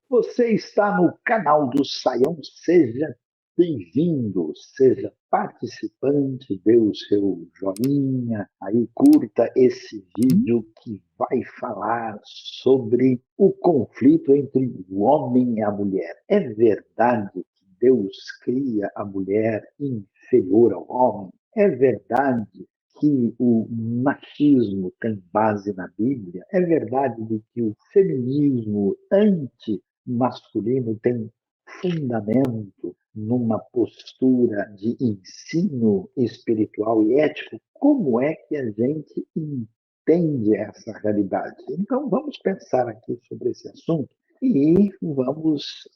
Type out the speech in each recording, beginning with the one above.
Você está no canal do Saião, seja bem-vindo, seja participante, dê o seu joinha, aí curta esse vídeo que vai falar sobre o conflito entre o homem e a mulher. É verdade que Deus cria a mulher inferior ao homem? É verdade que o machismo tem base na Bíblia? É verdade de que o feminismo masculino tem fundamento numa postura de ensino espiritual e ético? Como é que a gente entende essa realidade? Então, vamos pensar aqui sobre esse assunto e vamos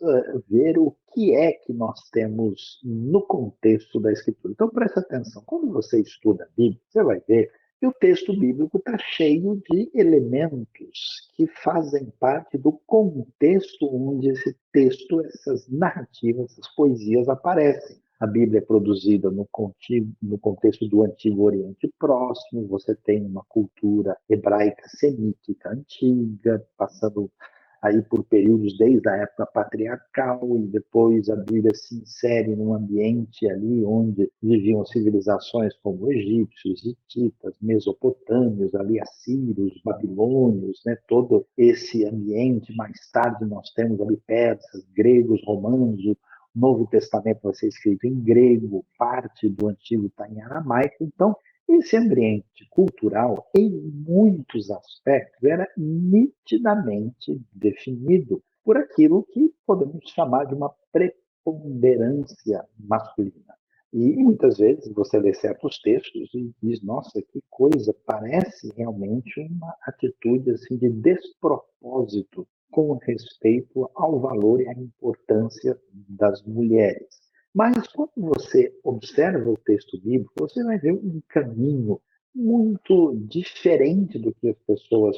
ver o que é que nós temos no contexto da Escritura. Então, preste atenção. Quando você estuda a Bíblia, você vai ver que o texto bíblico está cheio de elementos que fazem parte do contexto onde esse texto, essas narrativas, essas poesias aparecem. A Bíblia é produzida no contexto do Antigo Oriente Próximo, você tem uma cultura hebraica semítica antiga, passando aí por períodos desde a época patriarcal, e depois a Bíblia se insere num ambiente ali onde viviam civilizações como egípcios, hititas, mesopotâmios, ali assírios, babilônios, né? Todo esse ambiente. Mais tarde nós temos ali persas, gregos, romanos. O Novo Testamento vai ser escrito em grego, parte do Antigo está em aramaico. Então, esse ambiente cultural, em muitos aspectos, era nitidamente definido por aquilo que podemos chamar de uma preponderância masculina. E muitas vezes você lê certos textos e diz, nossa, que coisa, parece realmente uma atitude assim de despropósito com respeito ao valor e à importância das mulheres. Mas quando você observa o texto bíblico, você vai ver um caminho muito diferente do que as pessoas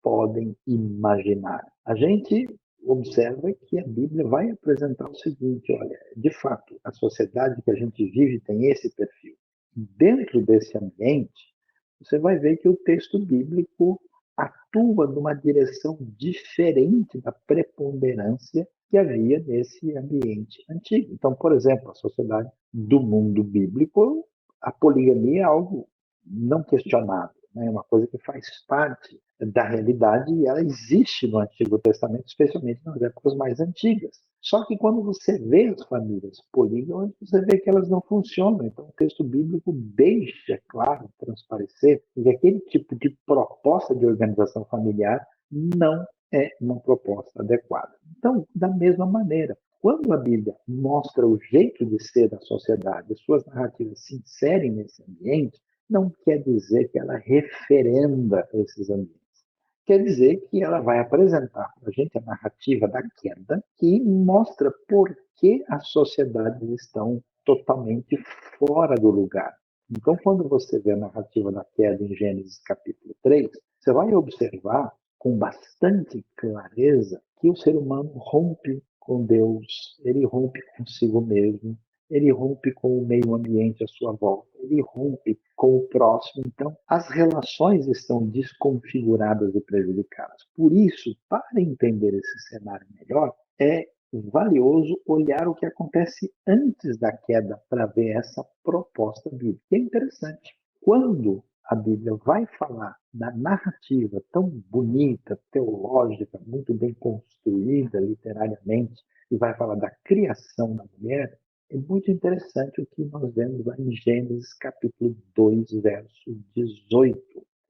podem imaginar. A gente observa que a Bíblia vai apresentar o seguinte: olha, de fato, a sociedade que a gente vive tem esse perfil. Dentro desse ambiente, você vai ver que o texto bíblico atua numa direção diferente da preponderância que havia nesse ambiente antigo. Então, por exemplo, a sociedade do mundo bíblico, a poligamia é algo não questionável, né? É uma coisa que faz parte da realidade e ela existe no Antigo Testamento, especialmente nas épocas mais antigas. Só que quando você vê as famílias polígamas, você vê que elas não funcionam. Então, o texto bíblico deixa claro, transparecer, que aquele tipo de proposta de organização familiar não é uma proposta adequada. Então, da mesma maneira, quando a Bíblia mostra o jeito de ser da sociedade, suas narrativas se inserem nesse ambiente, não quer dizer que ela referenda esses ambientes. Quer dizer que ela vai apresentar para a gente a narrativa da queda, que mostra por que as sociedades estão totalmente fora do lugar. Então, quando você vê a narrativa da queda em Gênesis capítulo 3, você vai observar com bastante clareza que o ser humano rompe com Deus, ele rompe consigo mesmo, ele rompe com o meio ambiente à sua volta, ele rompe com o próximo. Então, as relações estão desconfiguradas e prejudicadas. Por isso, para entender esse cenário melhor, é valioso olhar o que acontece antes da queda para ver essa proposta bíblica. É interessante. Quando a Bíblia vai falar da narrativa tão bonita, teológica, muito bem construída literariamente, e vai falar da criação da mulher, é muito interessante o que nós vemos lá em Gênesis capítulo 2, verso 18,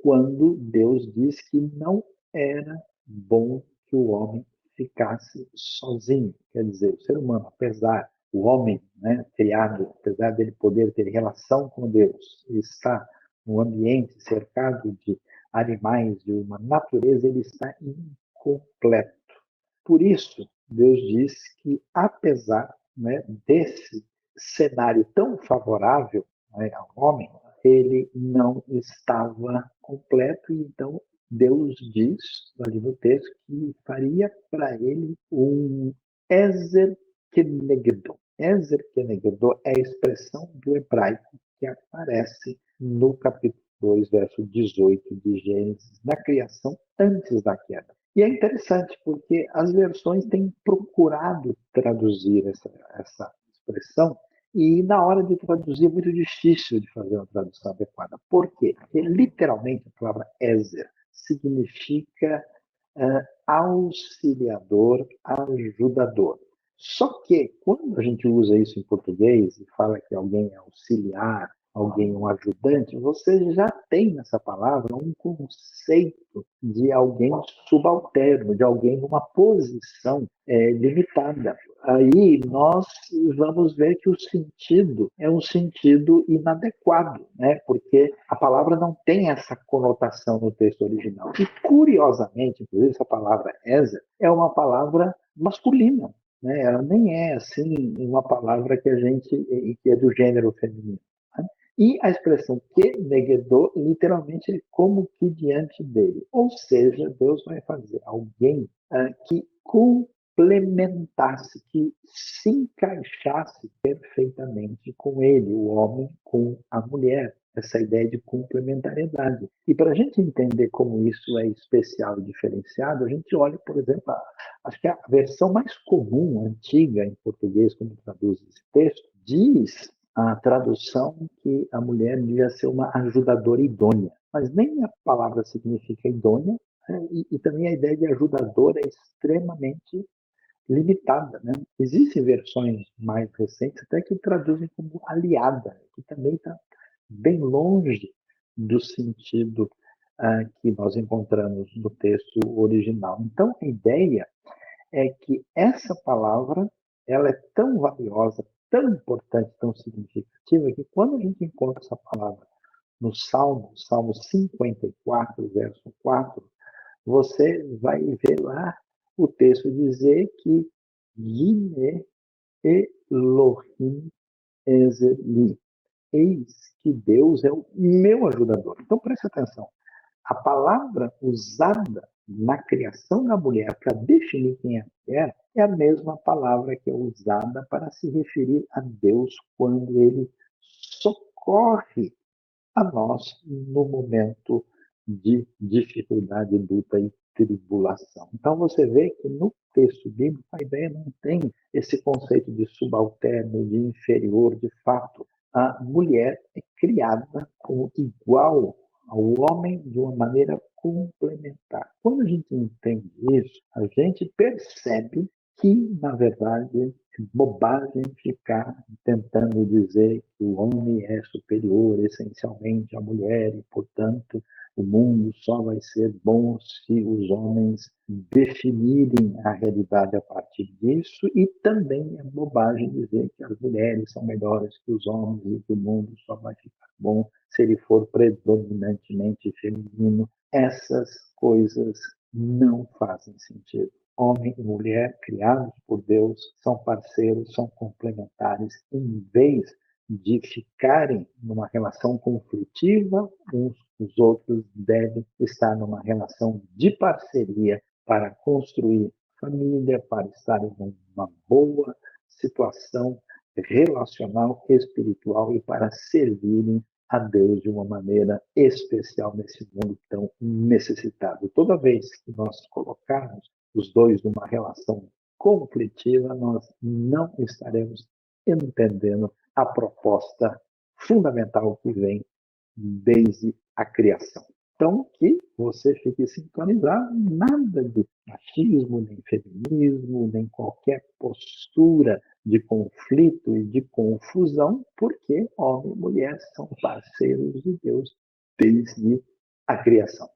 quando Deus diz que não era bom que o homem ficasse sozinho. Quer dizer, o ser humano, apesar o homem, né, criado, apesar dele poder ter relação com Deus, estar no ambiente cercado de animais, de uma natureza, ele está incompleto. Por isso, Deus diz que, apesar, né, desse cenário tão favorável, né, ao homem, ele não estava completo, e então Deus diz ali no texto que faria para ele um Ezer Kenegdo. Ezer Kenegdo é a expressão do hebraico que aparece no capítulo 2, verso 18 de Gênesis, na criação antes da queda. E é interessante, porque as versões têm procurado traduzir essa expressão, e na hora de traduzir é muito difícil de fazer uma tradução adequada. Por quê? Porque, literalmente, a palavra Ezer significa auxiliador, ajudador. Só que, quando a gente usa isso em português e fala que alguém é auxiliar, alguém é um ajudante, você já tem nessa palavra um conceito de alguém subalterno, de alguém numa posição limitada. Aí nós vamos ver que o sentido é um sentido inadequado, né? Porque a palavra não tem essa conotação no texto original. E, curiosamente, inclusive, essa palavra Ezer é uma palavra masculina, né? Ela nem é assim uma palavra que é do gênero feminino. Né? E a expressão que negedor, literalmente, é como que diante dele. Ou seja, Deus vai fazer alguém que complementasse, que se encaixasse perfeitamente com ele, o homem com a mulher. Essa ideia de complementariedade. E para a gente entender como isso é especial e diferenciado, a gente olha, por exemplo, acho que a versão mais comum, antiga em português, quando traduz esse texto, diz a tradução que a mulher devia ser uma ajudadora idônea. Mas nem a palavra significa idônea, né? E também a ideia de ajudadora é extremamente limitada. Né? Existem versões mais recentes até que traduzem como aliada, que também está bem longe do sentido que nós encontramos no texto original. Então, a ideia é que essa palavra ela é tão valiosa, tão importante, tão significativa, que quando a gente encontra essa palavra no Salmo 54, verso 4, você vai ver lá o texto dizer que Yine Elohim Ezeli. Eis que Deus é o meu ajudador. Então preste atenção. A palavra usada na criação da mulher para definir quem é a mulher é a mesma palavra que é usada para se referir a Deus quando ele socorre a nós no momento de dificuldade, luta e tribulação. Então você vê que no texto bíblico a ideia não tem esse conceito de subalterno, de inferior, de fato. A mulher é criada como igual ao homem de uma maneira complementar. Quando a gente entende isso, a gente percebe que, na verdade, é bobagem ficar tentando dizer que o homem é superior essencialmente à mulher e, portanto, o mundo só vai ser bom se os homens definirem a realidade a partir disso, e também é bobagem dizer que as mulheres são melhores que os homens e que o mundo só vai ficar bom se ele for predominantemente feminino. Essas coisas não fazem sentido. Homem e mulher, criados por Deus, são parceiros, são complementares, em vez de ficarem numa relação conflitiva, uns com os outros devem estar numa relação de parceria para construir família, para estarem numa boa situação relacional, espiritual e para servirem a Deus de uma maneira especial nesse mundo tão necessitado. Toda vez que nós colocarmos os dois numa relação conflitiva, nós não estaremos entendendo a proposta fundamental que vem desde a criação. Então, que você fique sintonizado, nada de machismo, nem feminismo, nem qualquer postura de conflito e de confusão, porque homem e mulher são parceiros de Deus desde a criação.